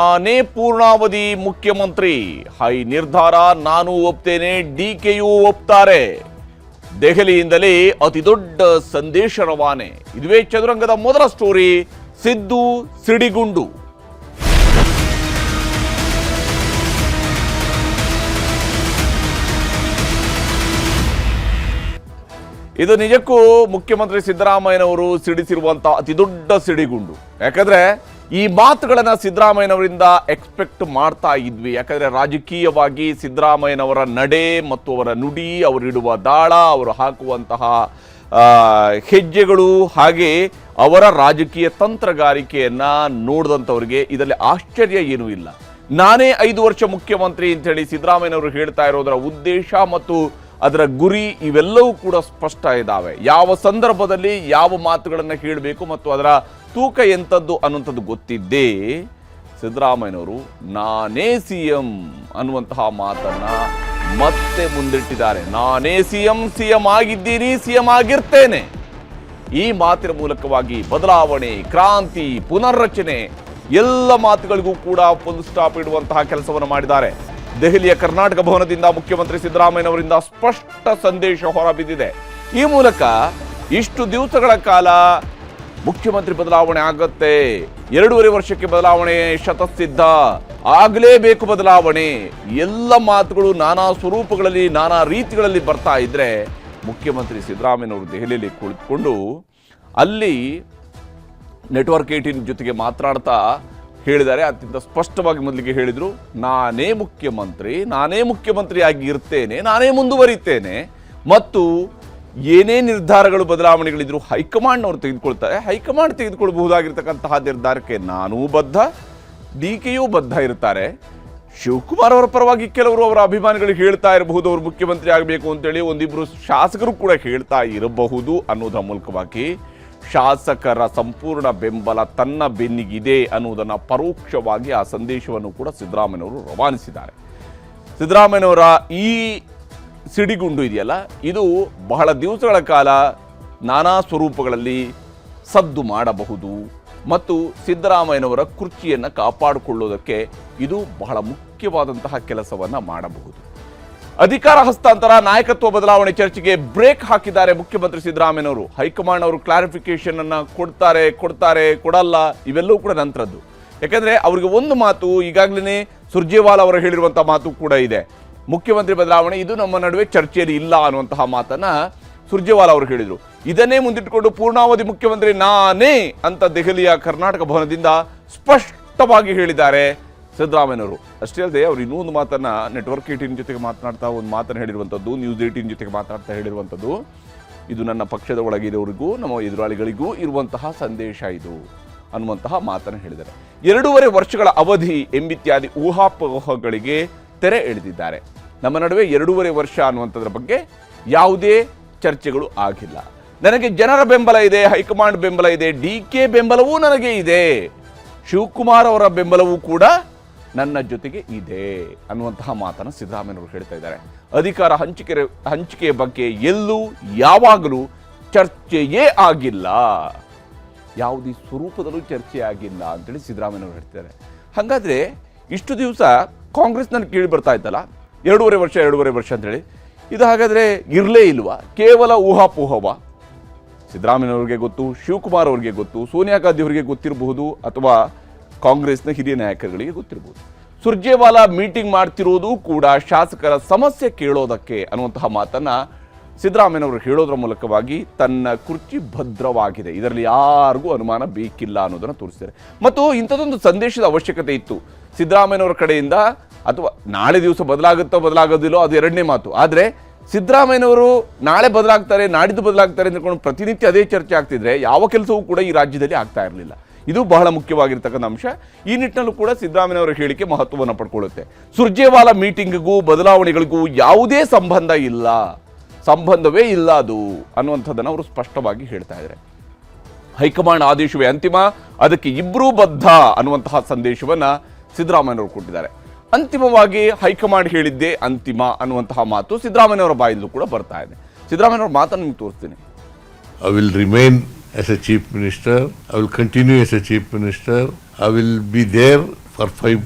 ನಾನೇ ಪೂರ್ಣಾವಧಿ ಮುಖ್ಯಮಂತ್ರಿ. ಹೈ ನಿರ್ಧಾರ ನಾನು ಒಪ್ತೇನೆ, ಡಿಕೆಯೂ ಒಪ್ತಾರೆ. ದೆಹಲಿಯಿಂದಲೇ ಅತಿ ದೊಡ್ಡ ಸಂದೇಶ ರವಾನೆ. ಇದುವೇ ಚದುರಂಗದ ಮೊದಲ ಸ್ಟೋರಿ. ಸಿದ್ದು ಸಿಡಿಗುಂಡು. ಇದು ನಿಜಕ್ಕೂ ಮುಖ್ಯಮಂತ್ರಿ ಸಿದ್ದರಾಮಯ್ಯನವರು ಸಿಡಿಸಿರುವಂತಹ ಅತಿ ದೊಡ್ಡ ಸಿಡಿಗುಂಡು. ಯಾಕಂದ್ರೆ ಈ ಮಾತುಗಳನ್ನ ಸಿದ್ದರಾಮಯ್ಯನವರಿಂದ ಎಕ್ಸ್ಪೆಕ್ಟ್ ಮಾಡ್ತಾ ಇದ್ವಿ. ಯಾಕಂದ್ರೆ ರಾಜಕೀಯವಾಗಿ ಸಿದ್ದರಾಮಯ್ಯನವರ ನಡೆ ಮತ್ತು ಅವರ ನುಡಿ, ಅವರಿಡುವ ದಾಳ, ಅವರು ಹಾಕುವಂತಹ ಹೆಜ್ಜೆಗಳು, ಹಾಗೆ ಅವರ ರಾಜಕೀಯ ತಂತ್ರಗಾರಿಕೆಯನ್ನ ನೋಡಿದಂಥವ್ರಿಗೆ ಇದರಲ್ಲಿ ಆಶ್ಚರ್ಯ ಏನೂ ಇಲ್ಲ. ನಾನೇ 5 ವರ್ಷ ಮುಖ್ಯಮಂತ್ರಿ ಅಂತ ಹೇಳಿ ಸಿದ್ದರಾಮಯ್ಯನವರು ಹೇಳ್ತಾ ಇರೋದರ ಉದ್ದೇಶ ಮತ್ತು ಅದರ ಗುರಿ ಇವೆಲ್ಲವೂ ಕೂಡ ಸ್ಪಷ್ಟ ಇದ್ದಾವೆ. ಯಾವ ಸಂದರ್ಭದಲ್ಲಿ ಯಾವ ಮಾತುಗಳನ್ನು ಹೇಳಬೇಕು ಮತ್ತು ಅದರ ತೂಕ ಎಂಥದ್ದು ಅನ್ನುವಂಥದ್ದು ಗೊತ್ತಿದ್ದೇ ಸಿದ್ದರಾಮಯ್ಯನವರು ನಾನೇ ಸಿಎಂ ಅನ್ನುವಂತಹ ಮಾತನ್ನ ಮತ್ತೆ ಮುಂದಿಟ್ಟಿದ್ದಾರೆ. ನಾನೇ ಸಿಎಂ ಆಗಿದ್ದೀನಿ, ಸಿಎಂ ಆಗಿರ್ತೇನೆ. ಈ ಮಾತಿನ ಮೂಲಕವಾಗಿ ಬದಲಾವಣೆ, ಕ್ರಾಂತಿ, ಪುನರ್ರಚನೆ ಎಲ್ಲ ಮಾತುಗಳಿಗೂ ಕೂಡ ಫುಲ್ ಸ್ಟಾಪ್ ಇಡುವಂತಹ ಕೆಲಸವನ್ನು ಮಾಡಿದ್ದಾರೆ. ದೆಹಲಿಯ ಕರ್ನಾಟಕ ಭವನದಿಂದ ಮುಖ್ಯಮಂತ್ರಿ ಸಿದ್ದರಾಮಯ್ಯನವರಿಂದ ಸ್ಪಷ್ಟ ಸಂದೇಶ ಹೊರಬಿದ್ದಿದೆ. ಈ ಮೂಲಕ ಇಷ್ಟು ದಿವಸಗಳ ಕಾಲ ಮುಖ್ಯಮಂತ್ರಿ ಬದಲಾವಣೆ ಆಗತ್ತೆ, 2.5 ವರ್ಷಕ್ಕೆ ಬದಲಾವಣೆ ಶತಸಿದ್ಧ, ಆಗಲೇಬೇಕು ಬದಲಾವಣೆ, ಎಲ್ಲ ಮಾತುಗಳು ನಾನಾ ಸ್ವರೂಪಗಳಲ್ಲಿ ನಾನಾ ರೀತಿಗಳಲ್ಲಿ ಬರ್ತಾ ಇದ್ರೆ ಮುಖ್ಯಮಂತ್ರಿ ಸಿದ್ದರಾಮಯ್ಯನವರು ದೆಹಲಿಯಲ್ಲಿ ಕುಳಿತುಕೊಂಡು ಅಲ್ಲಿ ನೆಟ್ವರ್ಕ್ 18 ಜೊತೆಗೆ ಮಾತನಾಡ್ತಾ ಹೇಳಿದ್ದಾರೆ. ಅತ್ಯಂತ ಸ್ಪಷ್ಟವಾಗಿ ಮೊದಲಿಗೆ ಹೇಳಿದರು, ನಾನೇ ಮುಖ್ಯಮಂತ್ರಿಯಾಗಿ ಇರ್ತೇನೆ, ನಾನೇ ಮುಂದುವರಿತೇನೆ ಮತ್ತು ಏನೇ ನಿರ್ಧಾರಗಳು ಬದಲಾವಣೆಗಳಿದ್ರು ಹೈಕಮಾಂಡ್ನವರು ತೆಗೆದುಕೊಳ್ತಾರೆ. ಹೈಕಮಾಂಡ್ ತೆಗೆದುಕೊಳ್ಳಬಹುದಾಗಿರ್ತಕ್ಕಂತಹ ನಿರ್ಧಾರಕ್ಕೆ ನಾನೂ ಬದ್ಧ, ಡಿಕೆಯೂ ಬದ್ಧ ಇರ್ತಾರೆ. ಶಿವಕುಮಾರ್ ಅವರ ಪರವಾಗಿ ಕೆಲವರು ಅವರ ಅಭಿಮಾನಿಗಳು ಹೇಳ್ತಾ ಇರಬಹುದು ಅವರು ಮುಖ್ಯಮಂತ್ರಿ ಆಗಬೇಕು ಅಂತೇಳಿ, ಒಂದಿಬ್ಬರು ಶಾಸಕರು ಕೂಡ ಹೇಳ್ತಾ ಇರಬಹುದು ಅನ್ನೋದರ ಮೂಲಕವಾಗಿ ಶಾಸಕರ ಸಂಪೂರ್ಣ ಬೆಂಬಲ ತನ್ನ ಬೆನ್ನಿಗಿದೆ ಅನ್ನುವುದನ್ನು ಪರೋಕ್ಷವಾಗಿ ಆ ಸಂದೇಶವನ್ನು ಕೂಡ ಸಿದ್ದರಾಮಯ್ಯನವರು ರವಾನಿಸಿದ್ದಾರೆ. ಸಿದ್ದರಾಮಯ್ಯನವರ ಈ ಸಿಡಿಗುಂಡು ಇದೆಯಲ್ಲ, ಇದು ಬಹಳ ದಿವಸಗಳ ಕಾಲ ನಾನಾ ಸ್ವರೂಪಗಳಲ್ಲಿ ಸದ್ದು ಮಾಡಬಹುದು ಮತ್ತು ಸಿದ್ದರಾಮಯ್ಯನವರ ಕುರ್ಚಿಯನ್ನು ಕಾಪಾಡಿಕೊಳ್ಳೋದಕ್ಕೆ ಇದು ಬಹಳ ಮುಖ್ಯವಾದಂತಹ ಕೆಲಸವನ್ನು ಮಾಡಬಹುದು. ಅಧಿಕಾರ ಹಸ್ತಾಂತರ, ನಾಯಕತ್ವ ಬದಲಾವಣೆ ಚರ್ಚೆಗೆ ಬ್ರೇಕ್ ಹಾಕಿದ್ದಾರೆ ಮುಖ್ಯಮಂತ್ರಿ ಸಿದ್ದರಾಮಯ್ಯನವರು. ಹೈಕಮಾಂಡ್ ಅವರು ಕ್ಲಾರಿಫಿಕೇಶನ್ ಅನ್ನ ಕೊಡಲ್ಲ, ಇವೆಲ್ಲವೂ ಕೂಡ ನಂತರದ್ದು. ಯಾಕಂದ್ರೆ ಅವರಿಗೆ ಒಂದು ಮಾತು ಈಗಾಗಲೇ ಸುರ್ಜೇವಾಲಾ ಅವರು ಹೇಳಿರುವಂತಹ ಮಾತು ಕೂಡ ಇದೆ. ಮುಖ್ಯಮಂತ್ರಿ ಬದಲಾವಣೆ ಇದು ನಮ್ಮ ನಡುವೆ ಚರ್ಚೆಯಲ್ಲಿ ಇಲ್ಲ ಅನ್ನುವಂತಹ ಮಾತನ್ನ ಸುರ್ಜೇವಾಲಾ ಅವರು ಹೇಳಿದರು. ಇದನ್ನೇ ಮುಂದಿಟ್ಟುಕೊಂಡು ಪೂರ್ಣಾವಧಿ ಮುಖ್ಯಮಂತ್ರಿ ನಾನೇ ಅಂತ ದೆಹಲಿಯ ಕರ್ನಾಟಕ ಭವನದಿಂದ ಸ್ಪಷ್ಟವಾಗಿ ಹೇಳಿದ್ದಾರೆ ಸಿದ್ದರಾಮಯ್ಯನವರು. ಅಷ್ಟೇ ಅಲ್ಲದೆ ಅವರು ಇನ್ನೂ ಒಂದು ಮಾತನ್ನ ನೆಟ್ವರ್ಕ್ 18 ಜೊತೆಗೆ ಮಾತನಾಡ್ತಾ ಒಂದು ಮಾತನ್ನು ಹೇಳಿರುವಂಥದ್ದು, ನ್ಯೂಸ್ 18 ಜೊತೆಗೆ ಮಾತನಾಡ್ತಾ ಹೇಳಿರುವಂಥದ್ದು, ಇದು ನನ್ನ ಪಕ್ಷದ ಒಳಗಿರೋರಿಗೂ ನಮ್ಮ ಎದುರಾಳಿಗಳಿಗೂ ಇರುವಂತಹ ಸಂದೇಶ ಇದು ಅನ್ನುವಂತಹ ಮಾತನ್ನು ಹೇಳಿದ್ದಾರೆ. 2.5 ವರ್ಷಗಳ ಅವಧಿ ಎಂಬಿತ್ಯಾದಿ ಊಹಾಪೋಹಗಳಿಗೆ ತೆರೆ ಎಳೆದಿದ್ದಾರೆ. ನಮ್ಮ ನಡುವೆ 2.5 ವರ್ಷ ಅನ್ನುವಂಥದ್ರ ಬಗ್ಗೆ ಯಾವುದೇ ಚರ್ಚೆಗಳು ಆಗಿಲ್ಲ. ನನಗೆ ಜನರ ಬೆಂಬಲ ಇದೆ, ಹೈಕಮಾಂಡ್ ಬೆಂಬಲ ಇದೆ, ಡಿಕೆ ಬೆಂಬಲವೂ ನನಗೆ ಇದೆ, ಶಿವಕುಮಾರ್ ಅವರ ಬೆಂಬಲವೂ ಕೂಡ ನನ್ನ ಜೊತೆಗೆ ಇದೆ ಅನ್ನುವಂತಹ ಮಾತನ್ನು ಸಿದ್ದರಾಮಯ್ಯನವರು ಹೇಳ್ತಾ ಇದ್ದಾರೆ. ಅಧಿಕಾರ ಹಂಚಿಕೆಯ ಬಗ್ಗೆ ಎಲ್ಲೂ ಯಾವಾಗಲೂ ಚರ್ಚೆಯೇ ಆಗಿಲ್ಲ, ಯಾವುದೇ ಸ್ವರೂಪದಲ್ಲೂ ಚರ್ಚೆ ಆಗಿಲ್ಲ ಅಂತೇಳಿ ಸಿದ್ದರಾಮಯ್ಯನವರು ಹೇಳ್ತಿದ್ದಾರೆ. ಹಾಗಾದ್ರೆ ಇಷ್ಟು ದಿವಸ ಕಾಂಗ್ರೆಸ್ನಲ್ಲಿ ಕೇಳಿ ಬರ್ತಾ ಇತ್ತಲ್ಲ 2.5 ವರ್ಷ ಅಂತೇಳಿ, ಇದು ಹಾಗಾದ್ರೆ ಇರಲೇ ಇಲ್ವಾ? ಕೇವಲ ಊಹಾಪೋಹವ? ಸಿದ್ದರಾಮಯ್ಯನವ್ರಿಗೆ ಗೊತ್ತು, ಶಿವಕುಮಾರ್ ಅವ್ರಿಗೆ ಗೊತ್ತು, ಸೋನಿಯಾ ಗಾಂಧಿ ಅವರಿಗೆ ಗೊತ್ತಿರಬಹುದು, ಅಥವಾ ಕಾಂಗ್ರೆಸ್ನ ಹಿರಿಯ ನಾಯಕರುಗಳಿಗೆ ಗೊತ್ತಿರಬಹುದು. ಸುರ್ಜೇವಾಲಾ ಮೀಟಿಂಗ್ ಮಾಡ್ತಿರೋದು ಕೂಡ ಶಾಸಕರ ಸಮಸ್ಯೆ ಕೇಳೋದಕ್ಕೆ ಅನ್ನುವಂತಹ ಮಾತನ್ನ ಸಿದ್ದರಾಮಯ್ಯನವರು ಹೇಳೋದ್ರ ಮೂಲಕವಾಗಿ ತನ್ನ ಕುರ್ಚಿ ಭದ್ರವಾಗಿದೆ, ಇದರಲ್ಲಿ ಯಾರಿಗೂ ಅನುಮಾನ ಬೇಕಿಲ್ಲ ಅನ್ನೋದನ್ನು ತೋರಿಸ್ತಾರೆ. ಮತ್ತು ಇಂಥದ್ದೊಂದು ಸಂದೇಶದ ಅವಶ್ಯಕತೆ ಇತ್ತು ಸಿದ್ದರಾಮಯ್ಯನವರ ಕಡೆಯಿಂದ. ಅಥವಾ ನಾಳೆ ದಿವಸ ಬದಲಾಗೋದಿಲ್ಲೋ ಅದು ಎರಡನೇ ಮಾತು. ಆದರೆ ಸಿದ್ದರಾಮಯ್ಯನವರು ನಾಳೆ ಬದಲಾಗ್ತಾರೆ, ನಾಡಿದ್ದು ಬದಲಾಗ್ತಾರೆ ಅಂದ್ಕೊಂಡು ಪ್ರತಿನಿತ್ಯ ಅದೇ ಚರ್ಚೆ ಆಗ್ತಿದ್ರೆ ಯಾವ ಕೆಲಸವೂ ಕೂಡ ಈ ರಾಜ್ಯದಲ್ಲಿ ಆಗ್ತಾ ಇರಲಿಲ್ಲ. ಇದು ಬಹಳ ಮುಖ್ಯವಾಗಿರ್ತಕ್ಕಂಥ ಅಂಶ. ಈ ನಿಟ್ಟಿನಲ್ಲೂ ಕೂಡ ಸಿದ್ದರಾಮಯ್ಯನವರ ಹೇಳಿಕೆ ಮಹತ್ವವನ್ನು ಪಡ್ಕೊಳ್ಳುತ್ತೆ. ಸುರ್ಜೇವಾಲಾ ಮೀಟಿಂಗ್ಗೂ ಬದಲಾವಣೆಗಳಿಗೂ ಯಾವುದೇ ಸಂಬಂಧವೇ ಇಲ್ಲ ಅದು ಅನ್ನುವಂಥದ್ದನ್ನು ಅವರು ಸ್ಪಷ್ಟವಾಗಿ ಹೇಳ್ತಾ ಇದ್ದಾರೆ. ಹೈಕಮಾಂಡ್ ಆದೇಶವೇ ಅಂತಿಮ, ಅದಕ್ಕೆ ಇಬ್ಬರೂ ಬದ್ಧ ಅನ್ನುವಂತಹ ಸಂದೇಶವನ್ನು ಸಿದ್ದರಾಮಯ್ಯನವರು ಕೊಟ್ಟಿದ್ದಾರೆ. ಅಂತಿಮವಾಗಿ ಹೈಕಮಾಂಡ್ ಹೇಳಿದ್ದೇ ಅಂತಿಮ ಅನ್ನುವಂತಹ ಮಾತು ಸಿದ್ದರಾಮಯ್ಯನವರ ಬಾಯಿಂದಲೂ ಕೂಡ ಬರ್ತಾ ಇದೆ. ಸಿದ್ದರಾಮಯ್ಯನವರ ಮಾತನ್ನು ನಿಮ್ಗೆ ತೋರಿಸ್ತೀನಿ. I will remain as a chief minister. I will continue as a chief minister. I will be there for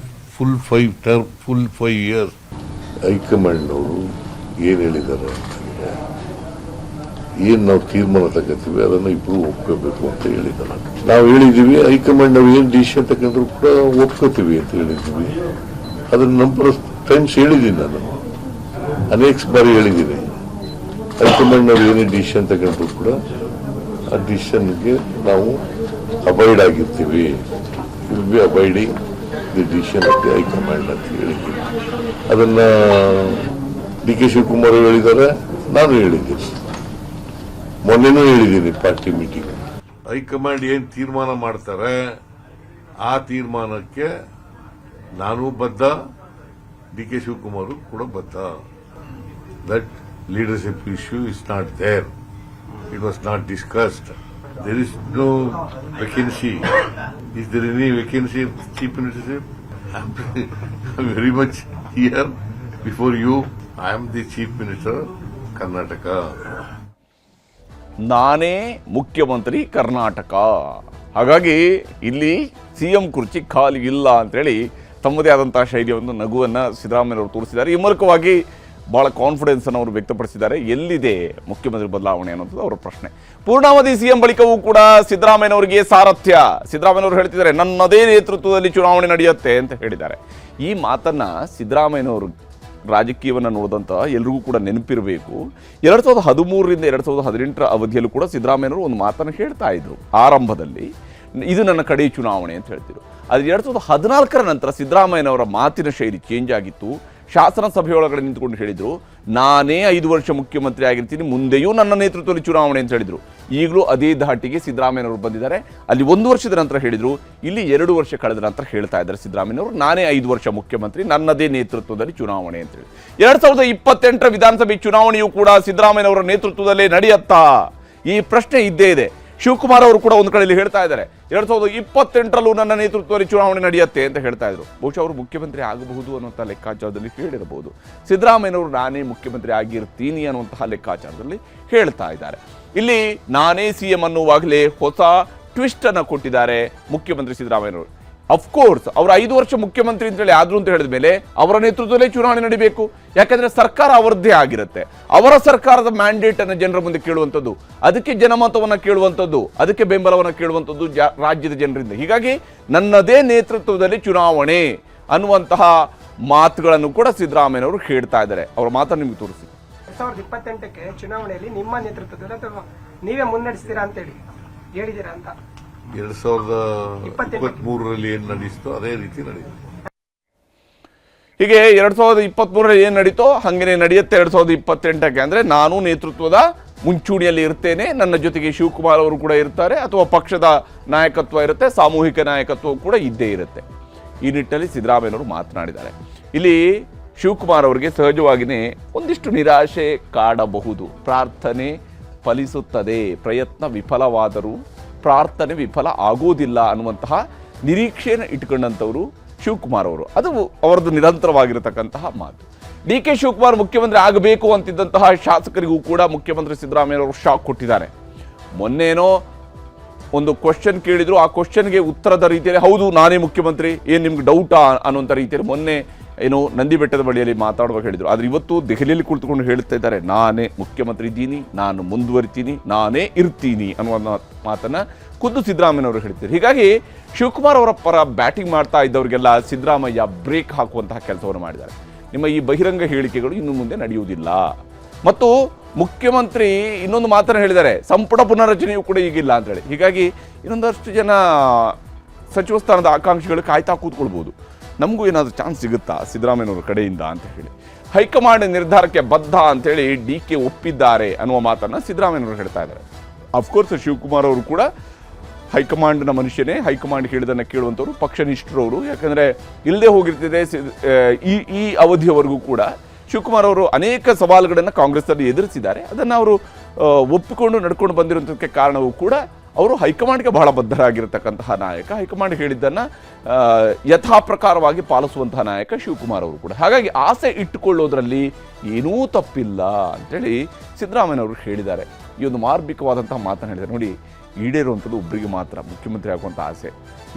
full 5 years. ಹೈಕಮಾಂಡ್ನವರು ಏನು ಹೇಳಿದ್ದಾರೆ ಅಂತಂದರೆ, ಏನು ನಾವು ತೀರ್ಮಾನ ತಗೋತೀವಿ ಅದನ್ನು ಇಬ್ಬರು ಒಪ್ಕೋಬೇಕು ಅಂತ ಹೇಳಿದ್ದಾರೆ. ನಾವು ಹೇಳಿದ್ದೀವಿ ಹೈಕಮಾಂಡ್ ನಾವು ಏನು ಡಿಸಿಷನ್ ತಗೊಂಡ್ರು ಕೂಡ ಒಪ್ಕೋತೀವಿ ಅಂತ ಹೇಳಿದ್ದೀವಿ. ಅದನ್ನು ನಂಬರ್ ಆಫ್ ಟೈಮ್ಸ್ ಹೇಳಿದ್ದೀನಿ, ನಾನು ಅನೇಕ ಬಾರಿ ಹೇಳಿದ್ದೀನಿ. ಹೈಕಮಾಂಡ್ ನಾವು ಏನೇ ಡಿಸಿಷನ್ ತಗೊಂಡ್ರು ಕೂಡ ಆ ಡಿಸಿಷನ್ಗೆ ನಾವು ಅಬೈಡ್ ಆಗಿರ್ತೀವಿ. Will be abiding the decision of the high command ಅಂತ ಹೇಳಿದ್ದೀನಿ. ಅದನ್ನು ಡಿ ಕೆ ಶಿವಕುಮಾರ್ ಹೇಳಿದ್ದಾರೆ, ನಾನು ಹೇಳಿದ್ದೀನಿ, ಮೊನ್ನೆನೂ ಹೇಳಿದ್ದೀನಿ ಪಾರ್ಟಿ ಮೀಟಿಂಗ್. ಹೈಕಮಾಂಡ್ ಏನು ತೀರ್ಮಾನ ಮಾಡ್ತಾರೆ ಆ ತೀರ್ಮಾನಕ್ಕೆ ನಾನು ಬದ್ಧ, ಡಿ ಕೆ ಶಿವಕುಮಾರ್ ಕೂಡ ಬದ್ಧ. That leadership issue is not there. It was not discussed. There is no vacancy. Is there any vacancy of chief ministership? I'm very much here before you. I am the chief minister, Karnataka. ನಾನೇ ಮುಖ್ಯಮಂತ್ರಿ ಕರ್ನಾಟಕ. ಹಾಗಾಗಿ ಇಲ್ಲಿ CM ಕುರ್ಚಿ ಖಾಲಿ ಇಲ್ಲ ಅಂತೇಳಿ ತಮ್ಮದೇ ಆದಂತಹ ಶೈಲಿಯ ನಗುವನ್ನು ಸಿದ್ದರಾಮಯ್ಯನವರು ತೋರಿಸಿದ್ದಾರೆ. ಈ ಮೂಲಕವಾಗಿ ಭಾಳ ಕಾನ್ಫಿಡೆನ್ಸ್ ಅನ್ನು ಅವರು ವ್ಯಕ್ತಪಡಿಸಿದ್ದಾರೆ. ಎಲ್ಲಿದೆ ಮುಖ್ಯಮಂತ್ರಿ ಬದಲಾವಣೆ ಅನ್ನೋದು ಅವರ ಪ್ರಶ್ನೆ. ಪೂರ್ಣಾವಧಿ ಸಿಎಂ ಬಳಿಕವೂ ಕೂಡ ಸಿದ್ದರಾಮಯ್ಯನವರಿಗೆ ಸಾರಥ್ಯ. ಸಿದ್ದರಾಮಯ್ಯನವರು ಹೇಳ್ತಿದ್ದಾರೆ, ನನ್ನದೇ ನೇತೃತ್ವದಲ್ಲಿ ಚುನಾವಣೆ ನಡೆಯುತ್ತೆ ಅಂತ ಹೇಳಿದ್ದಾರೆ. ಈ ಮಾತನ್ನ ಸಿದ್ದರಾಮಯ್ಯನವರು ರಾಜಕೀಯವನ್ನು ನೋಡಿದಂಥ ಎಲ್ರಿಗೂ ಕೂಡ ನೆನಪಿರಬೇಕು. 2013ರಿಂದ 2018 ಅವಧಿಯಲ್ಲೂ ಕೂಡ ಸಿದ್ದರಾಮಯ್ಯನವರು ಒಂದು ಮಾತನ್ನು ಹೇಳ್ತಾ ಇದ್ರು. ಆರಂಭದಲ್ಲಿ ಇದು ನನ್ನ ಕಡೆ ಚುನಾವಣೆ ಅಂತ ಹೇಳ್ತಿದ್ರು. ಅದು 2014 ನಂತರ ಸಿದ್ದರಾಮಯ್ಯನವರ ಮಾತಿನ ಶೈಲಿ ಚೇಂಜ್ ಆಗಿತ್ತು. ಶಾಸನ ಸಭೆಯೊಳಗಡೆ ನಿಂತುಕೊಂಡು ಹೇಳಿದರು, ನಾನೇ 5 ವರ್ಷ ಮುಖ್ಯಮಂತ್ರಿ ಆಗಿರ್ತೀನಿ, ಮುಂದೆಯೂ ನನ್ನ ನೇತೃತ್ವದಲ್ಲಿ ಚುನಾವಣೆ ಅಂತ ಹೇಳಿದರು. ಈಗಲೂ ಅದೇ ಧಾಟಿಗೆ ಸಿದ್ದರಾಮಯ್ಯನವರು ಬಂದಿದ್ದಾರೆ. ಅಲ್ಲಿ 1 ವರ್ಷದ ನಂತರ ಹೇಳಿದರು, ಇಲ್ಲಿ 2 ವರ್ಷ ಕಳೆದ ನಂತರ ಹೇಳ್ತಾ ಇದ್ದಾರೆ ಸಿದ್ದರಾಮಯ್ಯನವರು, ನಾನೇ 5 ವರ್ಷ ಮುಖ್ಯಮಂತ್ರಿ, ನನ್ನದೇ ನೇತೃತ್ವದಲ್ಲಿ ಚುನಾವಣೆ ಅಂತೇಳಿ. 2028 ವಿಧಾನಸಭೆ ಚುನಾವಣೆಯೂ ಕೂಡ ಸಿದ್ದರಾಮಯ್ಯನವರ ನೇತೃತ್ವದಲ್ಲೇ ನಡೆಯುತ್ತಾ? ಈ ಪ್ರಶ್ನೆ ಇದ್ದೇ ಇದೆ. ಶಿವಕುಮಾರ್ ಅವರು ಕೂಡ ಒಂದು ಕಡೆಯಲ್ಲಿ ಹೇಳ್ತಾ ಇದ್ದಾರೆ, 2028ರಲ್ಲೂ ನನ್ನ ನೇತೃತ್ವದಲ್ಲಿ ಚುನಾವಣೆ ನಡೆಯುತ್ತೆ ಅಂತ ಹೇಳ್ತಾ ಇದ್ರು. ಬಹುಶಃ ಅವರು ಮುಖ್ಯಮಂತ್ರಿ ಆಗಬಹುದು ಅನ್ನುವಂಥ ಲೆಕ್ಕಾಚಾರದಲ್ಲಿ ಹೇಳಿರಬಹುದು. ಸಿದ್ದರಾಮಯ್ಯನವರು ನಾನೇ ಮುಖ್ಯಮಂತ್ರಿ ಆಗಿರ್ತೀನಿ ಅನ್ನುವಂತಹ ಲೆಕ್ಕಾಚಾರದಲ್ಲಿ ಹೇಳ್ತಾ ಇದ್ದಾರೆ. ಇಲ್ಲಿ ನಾನೇ ಸಿಎಂ ಅನ್ನುವಾಗಲೇ ಹೊಸ ಟ್ವಿಸ್ಟ್ ಅನ್ನು ಕೊಟ್ಟಿದ್ದಾರೆ ಮುಖ್ಯಮಂತ್ರಿ ಸಿದ್ದರಾಮಯ್ಯನವರು. ಅಫ್ಕೋರ್ಸ್ ಅವರು 5 ವರ್ಷ ಮುಖ್ಯಮಂತ್ರಿ ಅಂತೇಳಿ ಆದ್ರು ಅಂತ ಹೇಳಿದ ಮೇಲೆ ಅವರ ನೇತೃತ್ವದಲ್ಲೇ ಚುನಾವಣೆ ನಡೀಬೇಕು. ಯಾಕಂದ್ರೆ ಸರ್ಕಾರ ಅವರದ್ದೇ ಆಗಿರುತ್ತೆ. ಅವರ ಸರ್ಕಾರದ ಮ್ಯಾಂಡೇಟ್ ಅನ್ನು ಜನರ ಮುಂದೆ ಕೇಳುವಂಥದ್ದು, ಅದಕ್ಕೆ ಜನಮತವನ್ನು ಕೇಳುವಂಥದ್ದು, ಅದಕ್ಕೆ ಬೆಂಬಲವನ್ನು ಕೇಳುವಂಥದ್ದು ರಾಜ್ಯದ ಜನರಿಂದ. ಹೀಗಾಗಿ ನನ್ನದೇ ನೇತೃತ್ವದಲ್ಲಿ ಚುನಾವಣೆ ಅನ್ನುವಂತಹ ಮಾತುಗಳನ್ನು ಕೂಡ ಸಿದ್ದರಾಮಯ್ಯನವರು ಹೇಳ್ತಾ ಇದ್ದಾರೆ. ಅವರ ಮಾತನ್ನು ನಿಮಗೆ ತೋರಿಸಿ. 2028ಕ್ಕೆ ಚುನಾವಣೆಯಲ್ಲಿ ನಿಮ್ಮ ನೇತೃತ್ವದಲ್ಲಿ ಅಥವಾ ನೀವೇ ಮುನ್ನಡೆಸ್ತೀರಾ ಅಂತೇಳಿ ಹೇಳಿದ್ದೀರಾ ಅಂತ 2023ರಲ್ಲಿ ಏನು ನಡೆಯಿತೋ ಅದೇ ರೀತಿ ನಡೆಯುತ್ತೆ. ಹೀಗೆ 2023ರಲ್ಲಿ ಏನು ನಡೀತೋ ಹಾಗೇನೆ ನಡೆಯುತ್ತೆ 2028ಕ್ಕೆ. ಅಂದರೆ ನಾನು ನೇತೃತ್ವದ ಮುಂಚೂಣಿಯಲ್ಲಿ ಇರ್ತೇನೆ, ನನ್ನ ಜೊತೆಗೆ ಶಿವಕುಮಾರ್ ಅವರು ಕೂಡ ಇರ್ತಾರೆ, ಅಥವಾ ಪಕ್ಷದ ನಾಯಕತ್ವ ಇರುತ್ತೆ, ಸಾಮೂಹಿಕ ನಾಯಕತ್ವ ಕೂಡ ಇದ್ದೇ ಇರುತ್ತೆ. ಈ ನಿಟ್ಟಿನಲ್ಲಿ ಸಿದ್ದರಾಮಯ್ಯನವರು ಮಾತನಾಡಿದ್ದಾರೆ. ಇಲ್ಲಿ ಶಿವಕುಮಾರ್ ಅವರಿಗೆ ಸಹಜವಾಗಿಯೇ ಒಂದಿಷ್ಟು ನಿರಾಶೆ ಕಾಡಬಹುದು. ಪ್ರಾರ್ಥನೆ ಫಲಿಸುತ್ತದೆ, ಪ್ರಯತ್ನ ವಿಫಲವಾದರೂ ಪ್ರಾರ್ಥನೆ ವಿಫಲ ಆಗೋದಿಲ್ಲ ಅನ್ನುವಂತಹ ನಿರೀಕ್ಷೆಯನ್ನು ಇಟ್ಕೊಂಡಂಥವರು ಶಿವಕುಮಾರ್ ಅವರು. ಅದು ಅವರದ್ದು ನಿರಂತರವಾಗಿರತಕ್ಕಂತಹ ಮಾತು. ಡಿ ಕೆ ಶಿವಕುಮಾರ್ ಮುಖ್ಯಮಂತ್ರಿ ಆಗಬೇಕು ಅಂತಿದ್ದಂತಹ ಶಾಸಕರಿಗೂ ಕೂಡ ಮುಖ್ಯಮಂತ್ರಿ ಸಿದ್ದರಾಮಯ್ಯನವರು ಶಾಕ್ ಕೊಟ್ಟಿದ್ದಾರೆ. ಮೊನ್ನೇನೋ ಒಂದು ಕ್ವಶನ್ ಕೇಳಿದ್ರು, ಆ ಕ್ವಶನ್ಗೆ ಉತ್ತರದ ರೀತಿಯಲ್ಲಿ ಹೌದು ನಾನೇ ಮುಖ್ಯಮಂತ್ರಿ, ಏನು ನಿಮ್ಗೆ ಡೌಟಾ ಅನ್ನುವಂಥ ರೀತಿಯಲ್ಲಿ ಮೊನ್ನೆ ಏನು ನಂದಿ ಬೆಟ್ಟದ ಬಳಿಯಲ್ಲಿ ಮಾತಾಡುವಾಗ ಹೇಳಿದರು. ಆದರೆ ಇವತ್ತು ದೆಹಲಿಯಲ್ಲಿ ಕುಳಿತುಕೊಂಡು ಹೇಳ್ತಾ ಇದ್ದಾರೆ, ನಾನೇ ಮುಖ್ಯಮಂತ್ರಿ ಇದ್ದೀನಿ, ನಾನು ಮುಂದುವರಿತೀನಿ, ನಾನೇ ಇರ್ತೀನಿ ಅನ್ನುವ ಮಾತನ್ನು ಖುದ್ದು ಸಿದ್ದರಾಮಯ್ಯನವರು ಹೇಳ್ತಾರೆ. ಹೀಗಾಗಿ ಶಿವಕುಮಾರ್ ಅವರ ಪರ ಬ್ಯಾಟಿಂಗ್ ಮಾಡ್ತಾ ಇದ್ದವರಿಗೆಲ್ಲ ಸಿದ್ದರಾಮಯ್ಯ ಬ್ರೇಕ್ ಹಾಕುವಂತಹ ಕೆಲಸವನ್ನು ಮಾಡಿದ್ದಾರೆ. ನಿಮ್ಮ ಈ ಬಹಿರಂಗ ಹೇಳಿಕೆಗಳು ಇನ್ನು ಮುಂದೆ ನಡೆಯುವುದಿಲ್ಲ. ಮತ್ತು ಮುಖ್ಯಮಂತ್ರಿ ಇನ್ನೊಂದು ಮಾತನ್ನು ಹೇಳಿದ್ದಾರೆ, ಸಂಪುಟ ಪುನರ್ರಚನೆಯೂ ಕೂಡ ಈಗಿಲ್ಲ ಅಂತೇಳಿ. ಹೀಗಾಗಿ ಇನ್ನೊಂದಷ್ಟು ಜನ ಸಚಿವ ಸ್ಥಾನದ ಆಕಾಂಕ್ಷಿಗಳು ಕಾಯ್ತಾ ಕೂತ್ಕೊಳ್ಬೋದು, ನಮಗೂ ಏನಾದರೂ ಚಾನ್ಸ್ ಸಿಗುತ್ತಾ ಸಿದ್ದರಾಮಯ್ಯನವರ ಕಡೆಯಿಂದ ಅಂತ ಹೇಳಿ. ಹೈಕಮಾಂಡ್ ನಿರ್ಧಾರಕ್ಕೆ ಬದ್ಧ ಅಂತೇಳಿ ಡಿ ಕೆ ಒಪ್ಪಿದ್ದಾರೆ ಅನ್ನುವ ಮಾತನ್ನು ಸಿದ್ದರಾಮಯ್ಯನವರು ಹೇಳ್ತಾ ಇದ್ದಾರೆ. ಅಫ್ಕೋರ್ಸ್ ಶಿವಕುಮಾರ್ ಅವರು ಕೂಡ ಹೈಕಮಾಂಡ್ನ ಮನುಷ್ಯನೇ, ಹೈಕಮಾಂಡ್ ಹೇಳಿದನ್ನು ಕೇಳುವಂಥವ್ರು, ಪಕ್ಷನಿಷ್ಠರವರು. ಯಾಕಂದರೆ ಇಲ್ಲದೆ ಹೋಗಿರ್ತಿದೆ ಈ ಅವಧಿಯವರೆಗೂ ಕೂಡ ಶಿವಕುಮಾರ್ ಅವರು ಅನೇಕ ಸವಾಲುಗಳನ್ನು ಕಾಂಗ್ರೆಸ್ನಲ್ಲಿ ಎದುರಿಸಿದ್ದಾರೆ. ಅದನ್ನು ಅವರು ಒಪ್ಪಿಕೊಂಡು ನಡ್ಕೊಂಡು ಬಂದಿರೋದಕ್ಕೆ ಕಾರಣವೂ ಕೂಡ ಅವರು ಹೈಕಮಾಂಡ್ಗೆ ಬಹಳ ಬದ್ಧರಾಗಿರತಕ್ಕಂತಹ ನಾಯಕ, ಹೈಕಮಾಂಡ್ ಹೇಳಿದ್ದನ್ನು ಯಥಾಪ್ರಕಾರವಾಗಿ ಪಾಲಿಸುವಂತಹ ನಾಯಕ ಶಿವಕುಮಾರ್ ಅವರು ಕೂಡ. ಹಾಗಾಗಿ ಆಸೆ ಇಟ್ಟುಕೊಳ್ಳೋದ್ರಲ್ಲಿ ಏನೂ ತಪ್ಪಿಲ್ಲ ಅಂತೇಳಿ ಸಿದ್ದರಾಮಯ್ಯನವರು ಹೇಳಿದ್ದಾರೆ. ಈ ಒಂದು ಮಾರ್ಮಿಕವಾದಂತಹ ಮಾತನ್ನು ಹೇಳಿದ್ದಾರೆ. ನೋಡಿ, ಈಡೇರುವಂಥದ್ದು ಒಬ್ಬರಿಗೆ ಮಾತ್ರ ಮುಖ್ಯಮಂತ್ರಿ ಆಗುವಂಥ ಆಸೆ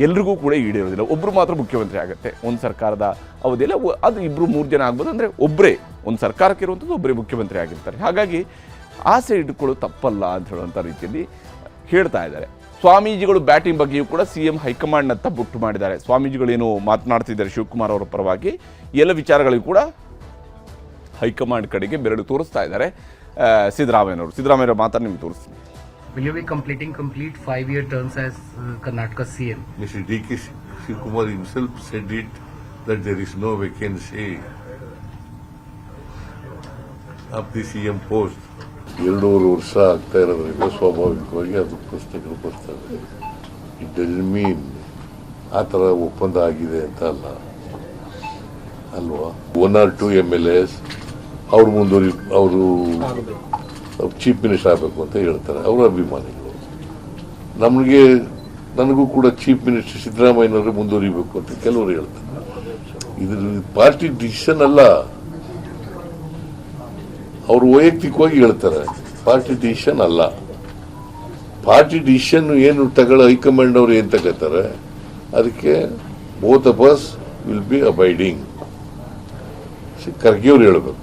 ಎಲ್ರಿಗೂ ಕೂಡ ಈಡೇರೋದಿಲ್ಲ. ಒಬ್ಬರು ಮಾತ್ರ ಮುಖ್ಯಮಂತ್ರಿ ಆಗುತ್ತೆ ಒಂದು ಸರ್ಕಾರದ ಅವಧಿಯಲ್ಲಿ. ಅದು 2-3 ಜನ ಆಗ್ಬೋದು, ಅಂದರೆ ಒಬ್ಬರೇ ಒಂದು ಸರ್ಕಾರಕ್ಕೆ ಇರುವಂಥದ್ದು ಒಬ್ಬರೇ ಮುಖ್ಯಮಂತ್ರಿ ಆಗಿರ್ತಾರೆ. ಹಾಗಾಗಿ ಆಸೆ ಇಟ್ಕೊಳ್ಳೋದು ತಪ್ಪಲ್ಲ ಅಂತ ಹೇಳುವಂಥ ರೀತಿಯಲ್ಲಿ ಹೇಳ್ತಾ ಇದ್ದಾರೆ. ಸ್ವಾಮೀಜಿಗಳು ಬ್ಯಾಟಿಂಗ್ ಬಗ್ಗೆಯೂ ಕೂಡ CM ಹೈಕಮಾಂಡ್ನತ್ತ ಬುಟ್ಟು ಮಾಡಿದ್ದಾರೆ. ಸ್ವಾಮೀಜಿಗಳೇನು ಮಾತನಾಡ್ತಿದ್ದಾರೆ ಶಿವಕುಮಾರ್ ಅವರ ಪರವಾಗಿ, ಎಲ್ಲ ವಿಚಾರಗಳಿಗೂ ಕೂಡ ಹೈಕಮಾಂಡ್ ಕಡೆಗೆ ಬೆರಳು ತೋರಿಸ್ತಾ ಇದ್ದಾರೆ ಸಿದ್ದರಾಮಯ್ಯನವರು ಮಾತನ್ನು ನಿಮ್ಗೆ ತೋರಿಸ್ತೀನಿ. Will you be complete 5-year terms as Karnataka CM? Mr. D.K. Shivkumar himself said it that there is no vacancy of the CM post. 2.5 ವರ್ಷ ಆಗ್ತಾ ಇರೋದ್ರಿಂದ ಸ್ವಾಭಾವಿಕವಾಗಿ ಅದು ಪ್ರಶ್ನೆಗಳು ಬರ್ತವೆ. ಇಟ್ ಡಸಂಟ್ ಮೀನ್ ಆ ಥರ ಒಪ್ಪಂದ ಆಗಿದೆ ಅಂತ ಅಲ್ವಾ. 1 or 2 MLAs ಅವ್ರು ಅವರು ಚೀಫ್ ಮಿನಿಸ್ಟರ್ ಆಗಬೇಕು ಅಂತ ಹೇಳ್ತಾರೆ, ಅವರ ಅಭಿಮಾನಿಗಳು. ನನಗೂ ಕೂಡ ಚೀಫ್ ಮಿನಿಸ್ಟರ್ ಸಿದ್ದರಾಮಯ್ಯನವರೇ ಮುಂದುವರಿಬೇಕು ಅಂತ ಕೆಲವರು ಹೇಳ್ತಾರೆ. ಇದು ಪಾರ್ಟಿ ಡಿಸಿಷನ್ ಅಲ್ಲ, ಅವರು ವೈಯಕ್ತಿಕವಾಗಿ ಹೇಳ್ತಾರೆ. ಪಾರ್ಟಿ ಡಿಸಿಷನ್ ಅಲ್ಲ. ಪಾರ್ಟಿ ಡಿಸಿಷನ್ ಏನು ಹೈಕಮಾಂಡ್ ಅವರು ಏನ್ ತಗೋತಾರೆ ಅದಕ್ಕೆ both of us will be abiding. Kharge ಅವರು ಹೇಳಬೇಕು,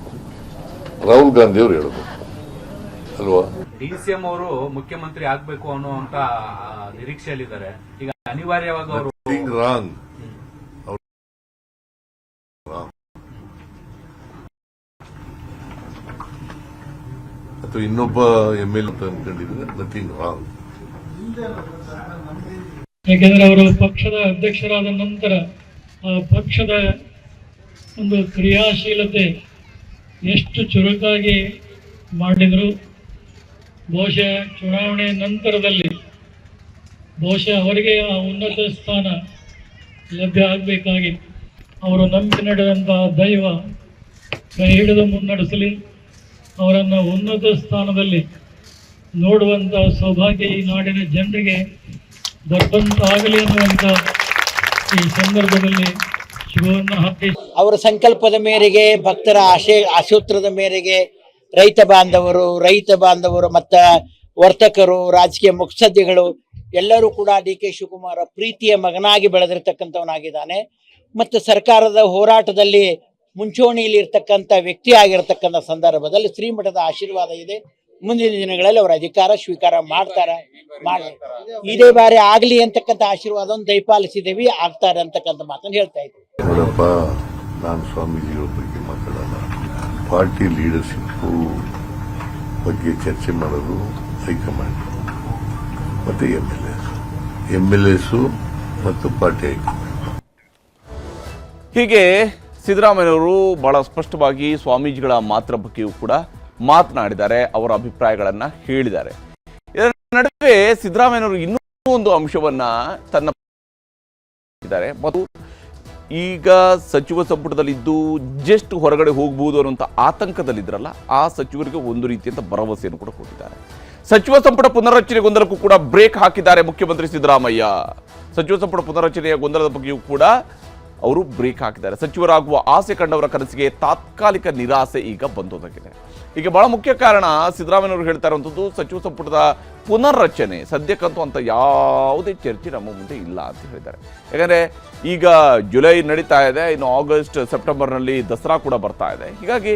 ರಾಹುಲ್ ಗಾಂಧಿ ಅವರು ಹೇಳಬೇಕು ಅಲ್ವಾ. DCM ಅವರು ಮುಖ್ಯಮಂತ್ರಿ ಆಗ್ಬೇಕು ಅನ್ನುವಂತ ನಿರೀಕ್ಷೆಯಲ್ಲಿದ್ದಾರೆ. ಈಗ ಅನಿವಾರ್ಯವಾಗಿ ಅವರು ರಾಂಗ್ ಅಥವಾ ಇನ್ನೊಬ್ಬ MLA ಅನ್ಕೊಂಡಿದ್ರೆ ನಥಿಂಗ್ ರಾಂಗ್. ಯಾಕೆಂದ್ರೆ ಅವರು ಪಕ್ಷದ ಅಧ್ಯಕ್ಷರಾದ ನಂತರ ಆ ಪಕ್ಷದ ಒಂದು ಕ್ರಿಯಾಶೀಲತೆ ಎಷ್ಟು ಚುರುಕಾಗಿ ಮಾಡಿದ್ರು. ಬಹುಶಃ ಚುನಾವಣೆ ನಂತರದಲ್ಲಿ ಬಹುಶಃ ಅವರಿಗೆ ಆ ಉನ್ನತ ಸ್ಥಾನ ಲಭ್ಯ ಆಗಬೇಕಾಗಿತ್ತು. ಅವರು ನಂಬಿ ನಡೆದಂತಹ ದೈವ ಕೈ ಹಿಡಿದು ಮುನ್ನಡೆಸಲಿ, ಅವರನ್ನು ಉನ್ನತ ಸ್ಥಾನದಲ್ಲಿ ನೋಡುವಂಥ ಸೌಭಾಗ್ಯ ಈ ನಾಡಿನ ಜನರಿಗೆ ದೊಡ್ಡಂತಾಗಲಿ ಅನ್ನುವಂಥ ಈ ಸಂದರ್ಭದಲ್ಲಿ ಶುಭವನ್ನು ಹಾಕಿ ಅವರ ಸಂಕಲ್ಪದ ಮೇರೆಗೆ, ಭಕ್ತರ ಆಶೋತ್ತರದ ಮೇರೆಗೆ ರೈತ ಬಾಂಧವರು ಮತ್ತು ವರ್ತಕರು, ರಾಜಕೀಯ ಮುತ್ಸದ್ದಿಗಳು ಎಲ್ಲರೂ ಕೂಡ DK ಶಿವಕುಮಾರ ಪ್ರೀತಿಯ ಮಗನಾಗಿ ಬೆಳೆದಿರ್ತಕ್ಕಂಥವನಾಗಿದ್ದಾನೆ. ಮತ್ತು ಸರ್ಕಾರದ ಹೋರಾಟದಲ್ಲಿ ಮುಂಚೂಣಿಯಲ್ಲಿ ಇರ್ತಕ್ಕಂಥ ವ್ಯಕ್ತಿ ಆಗಿರತಕ್ಕಂಥ ಸಂದರ್ಭದಲ್ಲಿ ಶ್ರೀಮಠದ ಆಶೀರ್ವಾದ ಇದೆ. ಮುಂದಿನ ದಿನಗಳಲ್ಲಿ ಅವರ ಅಧಿಕಾರ ಸ್ವೀಕಾರ ಮಾಡ್ತಾರೆ. ಇದೇ ಬಾರಿ ಆಗಲಿ ಅಂತಕ್ಕಂಥ ಆಶೀರ್ವಾದವನ್ನು ದಯಪಾಲಿಸಿದ್ದೇವೆ, ಆಗ್ತಾರೆ ಅಂತಕ್ಕಂಥ ಮಾತನ್ನು ಹೇಳ್ತಾ ಇದ್ದೀವಿ. ನೋಡಪ್ಪ, ನಾನು ಸ್ವಾಮೀಜಿಗಳ ಬಗ್ಗೆ ಮಾತಾಡಲ್ಲ. ಪಾರ್ಟಿ ಲೀಡರ್ಶಿಪ್ ಬಗ್ಗೆ ಚರ್ಚೆ ಮಾಡೋದು ಹೈಕಮಾಂಡ್ ಮತ್ತೆ MLAs ಮತ್ತು ಪಾರ್ಟಿ ಹೈಕಮಾಂಡ್. ಹೀಗೆ ಸಿದ್ದರಾಮಯ್ಯನವರು ಬಹಳ ಸ್ಪಷ್ಟವಾಗಿ ಸ್ವಾಮೀಜಿಗಳ ಮಾತ್ರ ಬಗ್ಗೆಯೂ ಕೂಡ ಮಾತನಾಡಿದ್ದಾರೆ, ಅವರ ಅಭಿಪ್ರಾಯಗಳನ್ನು ಹೇಳಿದ್ದಾರೆ. ಇದರ ನಡುವೆ ಸಿದ್ದರಾಮಯ್ಯನವರು ಇನ್ನೂ ಒಂದು ಅಂಶವನ್ನ ಮತ್ತು ಈಗ ಸಚಿವ ಸಂಪುಟದಲ್ಲಿದ್ದು ಜಸ್ಟ್ ಹೊರಗಡೆ ಹೋಗಬಹುದು ಅನ್ನುವಂಥ ಆತಂಕದಲ್ಲಿದ್ರಲ್ಲ, ಆ ಸಚಿವರಿಗೆ ಒಂದು ರೀತಿಯಂತ ಭರವಸೆಯನ್ನು ಕೂಡ ಕೊಟ್ಟಿದ್ದಾರೆ. ಸಚಿವ ಸಂಪುಟ ಪುನರ್ರಚನೆ ಗೊಂದಲಕ್ಕೂ ಕೂಡ ಬ್ರೇಕ್ ಹಾಕಿದ್ದಾರೆ ಮುಖ್ಯಮಂತ್ರಿ ಸಿದ್ದರಾಮಯ್ಯ. ಸಚಿವ ಸಂಪುಟ ಪುನರ್ರಚನೆಯ ಗೊಂದಲದ ಬಗ್ಗೆಯೂ ಕೂಡ ಅವರು ಬ್ರೇಕ್ ಹಾಕಿದ್ದಾರೆ. ಸಚಿವರಾಗುವ ಆಸೆ ಕಂಡವರ ಕನಸಿಗೆ ತಾತ್ಕಾಲಿಕ ನಿರಾಸೆ ಈಗ ಬಂದೊದಗಿದೆ. ಈಗ ಬಹಳ ಮುಖ್ಯ ಕಾರಣ ಸಿದ್ದರಾಮಯ್ಯನವರು ಹೇಳ್ತಾ ಇರುವಂಥದ್ದು ಸಚಿವ ಸಂಪುಟದ ಪುನರ್ರಚನೆ ಸದ್ಯಕ್ಕಂತೂ ಅಂತ ಯಾವುದೇ ಚರ್ಚೆ ನಮ್ಮ ಮುಂದೆ ಇಲ್ಲ ಅಂತ ಹೇಳಿದ್ದಾರೆ. ಯಾಕಂದರೆ ಈಗ ಜುಲೈ ನಡೀತಾ ಇದೆ, ಇನ್ನು ಆಗಸ್ಟ್ ಸೆಪ್ಟೆಂಬರ್ನಲ್ಲಿ ದಸರಾ ಕೂಡ ಬರ್ತಾ ಇದೆ. ಹೀಗಾಗಿ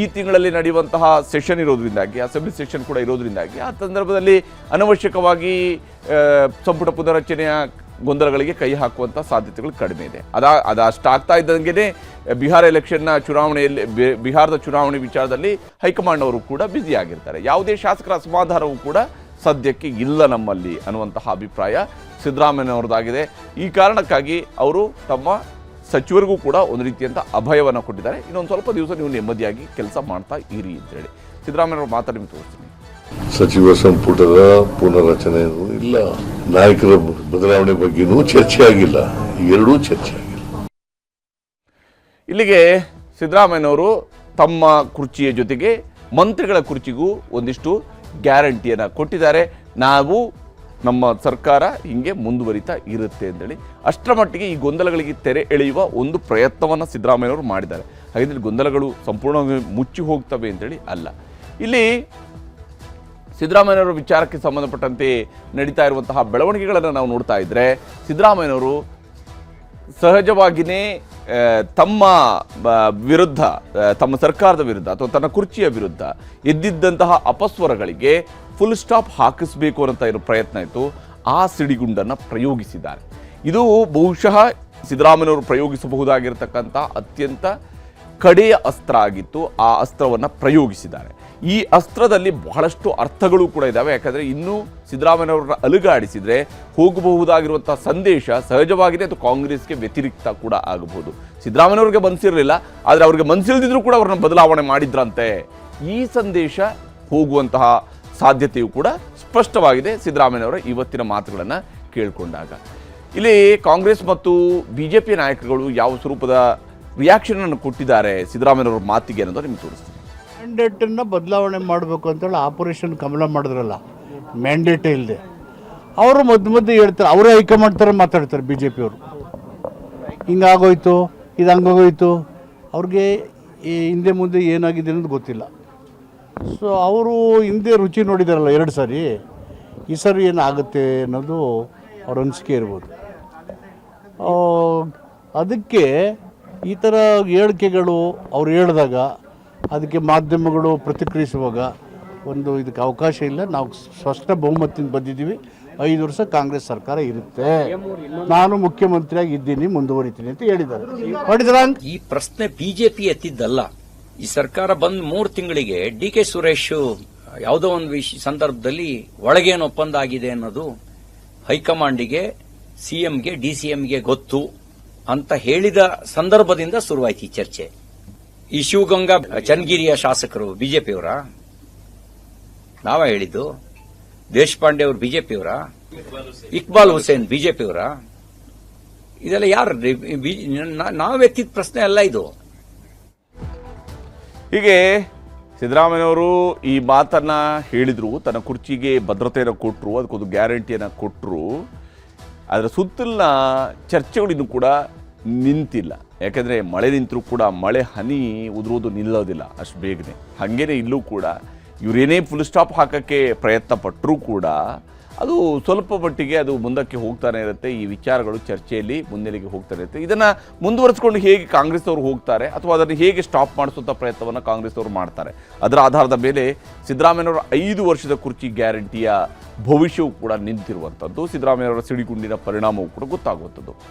ಈ ತಿಂಗಳಲ್ಲಿ ನಡೆಯುವಂತಹ ಸೆಷನ್ ಇರೋದ್ರಿಂದಾಗಿ, ಅಸೆಂಬ್ಲಿ ಸೆಷನ್ ಕೂಡ ಇರೋದ್ರಿಂದಾಗಿ ಆ ಸಂದರ್ಭದಲ್ಲಿ ಅನವಶ್ಯಕವಾಗಿ ಸಂಪುಟ ಪುನರ್ರಚನೆಯ ಗೊಂದಲಗಳಿಗೆ ಕೈ ಹಾಕುವಂಥ ಸಾಧ್ಯತೆಗಳು ಕಡಿಮೆ ಇದೆ. ಅದಷ್ಟಾಗ್ತಾ ಇದ್ದಂಗೆ ಬಿಹಾರದ ಚುನಾವಣೆ ವಿಚಾರದಲ್ಲಿ ಹೈಕಮಾಂಡ್ ಅವರು ಕೂಡ ಬ್ಯುಸಿ ಆಗಿರ್ತಾರೆ. ಯಾವುದೇ ಶಾಸಕರ ಅಸಮಾಧಾನವೂ ಕೂಡ ಸದ್ಯಕ್ಕೆ ಇಲ್ಲ ನಮ್ಮಲ್ಲಿ ಅನ್ನುವಂತಹ ಅಭಿಪ್ರಾಯ ಸಿದ್ದರಾಮಯ್ಯನವರದಾಗಿದೆ. ಈ ಕಾರಣಕ್ಕಾಗಿ ಅವರು ತಮ್ಮ ಸಚಿವರಿಗೂ ಕೂಡ ಒಂದು ರೀತಿಯಂಥ ಅಭಯವನ್ನು ಕೊಟ್ಟಿದ್ದಾರೆ. ಇನ್ನೊಂದು ಸ್ವಲ್ಪ ದಿವಸ ನೀವು ನೆಮ್ಮದಿಯಾಗಿ ಕೆಲಸ ಮಾಡ್ತಾ ಇರಿ ಅಂತೇಳಿ ಸಿದ್ದರಾಮಯ್ಯನವರು ಮಾತಾಡಿ ನಿಮಗೆ ತೋರಿಸ್ತೀನಿ. ಸಚಿವ ಸಂಪುಟದ ಪುನರ್ರಚನೆ ಇಲ್ಲ, ನಾಯಕರ ಬದಲಾವಣೆ ಬಗ್ಗೆನೂ ಚರ್ಚೆ ಆಗಿಲ್ಲ, ಎರಡೂ ಚರ್ಚೆ ಆಗಿಲ್ಲ. ಇಲ್ಲಿಗೆ ಸಿದ್ದರಾಮಯ್ಯನವರು ತಮ್ಮ ಕುರ್ಚಿಯ ಜೊತೆಗೆ ಮಂತ್ರಿಗಳ ಕುರ್ಚಿಗೂ ಒಂದಿಷ್ಟು ಗ್ಯಾರಂಟಿಯನ್ನು ಕೊಟ್ಟಿದ್ದಾರೆ. ನಾವು ನಮ್ಮ ಸರ್ಕಾರ ಹಿಂಗೆ ಮುಂದುವರಿತಾ ಇರುತ್ತೆ ಅಂತೇಳಿ ಅಷ್ಟರ ಮಟ್ಟಿಗೆ ಈ ಗೊಂದಲಗಳಿಗೆ ತೆರೆ ಎಳೆಯುವ ಒಂದು ಪ್ರಯತ್ನವನ್ನು ಸಿದ್ದರಾಮಯ್ಯನವರು ಮಾಡಿದ್ದಾರೆ. ಹಾಗಿದ್ರೆ ಗೊಂದಲಗಳು ಸಂಪೂರ್ಣವಾಗಿ ಮುಚ್ಚಿ ಹೋಗ್ತವೆ ಅಂತೇಳಿ ಅಲ್ಲ. ಇಲ್ಲಿ ಸಿದ್ದರಾಮಯ್ಯನವರ ವಿಚಾರಕ್ಕೆ ಸಂಬಂಧಪಟ್ಟಂತೆ ನಡೀತಾ ಇರುವಂತಹ ಬೆಳವಣಿಗೆಗಳನ್ನು ನಾವು ನೋಡ್ತಾ ಇದ್ದರೆ ಸಿದ್ದರಾಮಯ್ಯನವರು ಸಹಜವಾಗಿಯೇ ತಮ್ಮ ವಿರುದ್ಧ ತಮ್ಮ ಸರ್ಕಾರದ ವಿರುದ್ಧ ಅಥವಾ ತನ್ನ ಕುರ್ಚಿಯ ವಿರುದ್ಧ ಎದ್ದಿದ್ದಂತಹ ಅಪಸ್ವರಗಳಿಗೆ ಫುಲ್ ಸ್ಟಾಪ್ ಹಾಕಿಸಬೇಕು ಅನ್ನೋ ಇರೋ ಪ್ರಯತ್ನ ಇತ್ತು. ಆ ಸಿಡಿಗುಂಡನ್ನು ಪ್ರಯೋಗಿಸಿದ್ದಾರೆ. ಇದು ಬಹುಶಃ ಸಿದ್ದರಾಮಯ್ಯನವರು ಪ್ರಯೋಗಿಸಬಹುದಾಗಿರತಕ್ಕಂಥ ಅತ್ಯಂತ ಕಡೆಯ ಅಸ್ತ್ರ ಆಗಿತ್ತು. ಆ ಅಸ್ತ್ರವನ್ನು ಪ್ರಯೋಗಿಸಿದ್ದಾರೆ. ಈ ಅಸ್ತ್ರದಲ್ಲಿ ಬಹಳಷ್ಟು ಅರ್ಥಗಳು ಕೂಡ ಇದ್ದಾವೆ. ಯಾಕಂದರೆ ಇನ್ನೂ ಸಿದ್ದರಾಮಯ್ಯನವರನ್ನ ಅಲುಗಾಡಿಸಿದರೆ ಹೋಗಬಹುದಾಗಿರುವಂಥ ಸಂದೇಶ ಸಹಜವಾಗಿದೆ, ಅದು ಕಾಂಗ್ರೆಸ್ಗೆ ವ್ಯತಿರಿಕ್ತ ಕೂಡ ಆಗಬಹುದು. ಸಿದ್ದರಾಮಯ್ಯವ್ರಿಗೆ ಮನಸ್ಸಿರಲಿಲ್ಲ, ಆದರೆ ಅವ್ರಿಗೆ ಮನಸ್ಸಿಲ್ದಿದ್ರೂ ಕೂಡ ಅವ್ರನ್ನ ಬದಲಾವಣೆ ಮಾಡಿದ್ರಂತೆ. ಈ ಸಂದೇಶ ಹೋಗುವಂತಹ ಸಾಧ್ಯತೆಯೂ ಕೂಡ ಸ್ಪಷ್ಟವಾಗಿದೆ ಸಿದ್ದರಾಮಯ್ಯನವರ ಇವತ್ತಿನ ಮಾತುಗಳನ್ನು ಕೇಳಿಕೊಂಡಾಗ. ಇಲ್ಲಿ ಕಾಂಗ್ರೆಸ್ ಮತ್ತು BJP ನಾಯಕರುಗಳು ಯಾವ ಸ್ವರೂಪದ ರಿಯಾಕ್ಷನ್ ಅನ್ನು ಕೊಟ್ಟಿದ್ದಾರೆ ಸಿದ್ದರಾಮಯ್ಯನವರ ಮಾತಿಗೆ ಅನ್ನೋದು ನಿಮ್ಗೆ ತೋರಿಸ್ತೀನಿ. ಮ್ಯಾಂಡೇಟನ್ನು ಬದಲಾವಣೆ ಮಾಡಬೇಕು ಅಂತೇಳಿ ಆಪರೇಷನ್ ಕಮಲ ಮಾಡಿದ್ರಲ್ಲ, ಮ್ಯಾಂಡೇಟೇ ಇಲ್ಲದೆ ಅವರು ಮಧ್ಯೆ ಹೇಳ್ತಾರೆ, ಅವರೇ ಹೈಕಮಾಂಡ್ ಥರ ಮಾತಾಡ್ತಾರೆ BJP ಅವರು. ಹಿಂಗಾಗೋಯ್ತು, ಇದು ಹಂಗೋಗೋಯ್ತು, ಅವ್ರಿಗೆ ಈ ಹಿಂದೆ ಮುಂದೆ ಏನಾಗಿದೆ ಅನ್ನೋದು ಗೊತ್ತಿಲ್ಲ. ಸೊ ಅವರು ಹಿಂದೆ ರುಚಿ ನೋಡಿದಾರಲ್ಲ 2 ಸಾರಿ, ಈ ಸಾರಿ ಏನಾಗುತ್ತೆ ಅನ್ನೋದು ಅವ್ರ ಅನಿಸಿಕೆ ಇರ್ಬೋದು. ಅದಕ್ಕೆ ಈ ಥರ ಹೇಳಿಕೆಗಳು ಅವ್ರು ಹೇಳಿದಾಗ ಅದಕ್ಕೆ ಮಾಧ್ಯಮಗಳು ಪ್ರತಿಕ್ರಿಯಿಸುವಾಗ ಇದಕ್ಕೆ ಅವಕಾಶ ಇಲ್ಲ. ನಾವು ಸ್ಪಷ್ಟ ಬಹುಮತದಿಂದ ಬಂದಿದ್ದೀವಿ. 5 ವರ್ಷ ಕಾಂಗ್ರೆಸ್ ಸರ್ಕಾರ ಇರುತ್ತೆ, ನಾನು ಮುಖ್ಯಮಂತ್ರಿಯಾಗಿ ಇದ್ದೀನಿ, ಮುಂದುವರಿತೀನಿ ಅಂತ ಹೇಳಿದ್ದಾರೆ. ಈ ಪ್ರಶ್ನೆ ಬಿಜೆಪಿ ಎತ್ತಿದ್ದಲ್ಲ. ಈ ಸರ್ಕಾರ ಬಂದ್ 3 ತಿಂಗಳಿಗೆ ಡಿ.ಕೆ. ಸುರೇಶ್ ಯಾವುದೋ ಒಂದು ಸಂದರ್ಭದಲ್ಲಿ ಒಳಗೇನು ಒಪ್ಪಂದ ಆಗಿದೆ ಅನ್ನೋದು ಹೈಕಮಾಂಡಿಗೆ, ಸಿಎಂಗೆ, DCMಗೆ ಗೊತ್ತು ಅಂತ ಹೇಳಿದ ಸಂದರ್ಭದಿಂದ ಶುರುವಾಯ್ತು ಈ ಚರ್ಚೆ. ಈ ಶಿವಗಂಗಾ ಚನ್ನಗಿರಿಯ ಶಾಸಕರು ಬಿಜೆಪಿಯವರ, ನಾವೇ ಹೇಳಿದ್ದು. ದೇಶಪಾಂಡೆ ಅವರು ಬಿಜೆಪಿಯವರ, ಇಕ್ಬಾಲ್ ಹುಸೇನ್ ಬಿಜೆಪಿಯವರ, ಇದೆಲ್ಲ ಯಾರು? ನಾವೆತ್ತಿದ ಪ್ರಶ್ನೆ ಅಲ್ಲ ಇದು. ಹೀಗೆ ಸಿದ್ದರಾಮಯ್ಯನವರು ಈ ಮಾತನ್ನ ಹೇಳಿದ್ರು, ತನ್ನ ಕುರ್ಚಿಗೆ ಭದ್ರತೆಯನ್ನು ಕೊಟ್ಟರು, ಅದಕ್ಕೊಂದು ಗ್ಯಾರಂಟಿಯನ್ನು ಕೊಟ್ಟರು. ಅದರ ಸುತ್ತಲಿನ ಚರ್ಚೆಗಳು ಇನ್ನೂ ಕೂಡ ನಿಂತಿಲ್ಲ. ಯಾಕೆಂದರೆ ಮಳೆ ನಿಂತರೂ ಕೂಡ ಮಳೆ ಹನಿ ಉದುರೋದು ನಿಲ್ಲೋದಿಲ್ಲ ಅಷ್ಟು ಬೇಗನೆ. ಹಾಗೇನೆ ಇಲ್ಲೂ ಕೂಡ ಇವರೇನೇ ಫುಲ್ ಸ್ಟಾಪ್ ಹಾಕೋಕ್ಕೆ ಪ್ರಯತ್ನ ಪಟ್ಟರೂ ಕೂಡ ಅದು ಸ್ವಲ್ಪ ಮಟ್ಟಿಗೆ ಅದು ಮುಂದಕ್ಕೆ ಹೋಗ್ತಾನೆ ಇರುತ್ತೆ. ಈ ವಿಚಾರಗಳು ಚರ್ಚೆಯಲ್ಲಿ ಮುನ್ನೆಲೆಗೆ ಹೋಗ್ತಾನೆ ಇರುತ್ತೆ. ಇದನ್ನು ಮುಂದುವರಿಸಿಕೊಂಡು ಹೇಗೆ ಕಾಂಗ್ರೆಸ್ ಅವರು ಹೋಗ್ತಾರೆ ಅಥವಾ ಅದನ್ನು ಹೇಗೆ ಸ್ಟಾಪ್ ಮಾಡಿಸುವಂಥ ಪ್ರಯತ್ನವನ್ನು ಕಾಂಗ್ರೆಸ್ ಅವರು ಮಾಡ್ತಾರೆ, ಅದರ ಆಧಾರದ ಮೇಲೆ ಸಿದ್ದರಾಮಯ್ಯನವರ 5 ವರ್ಷದ ಕುರ್ಚಿ ಗ್ಯಾರಂಟಿಯ ಭವಿಷ್ಯವು ಕೂಡ ನಿಂತಿರುವಂಥದ್ದು, ಸಿದ್ದರಾಮಯ್ಯನವರ ಸಿಡಿಗುಂಡಿನ ಪರಿಣಾಮವೂ ಕೂಡ ಗೊತ್ತಾಗುವಂಥದ್ದು.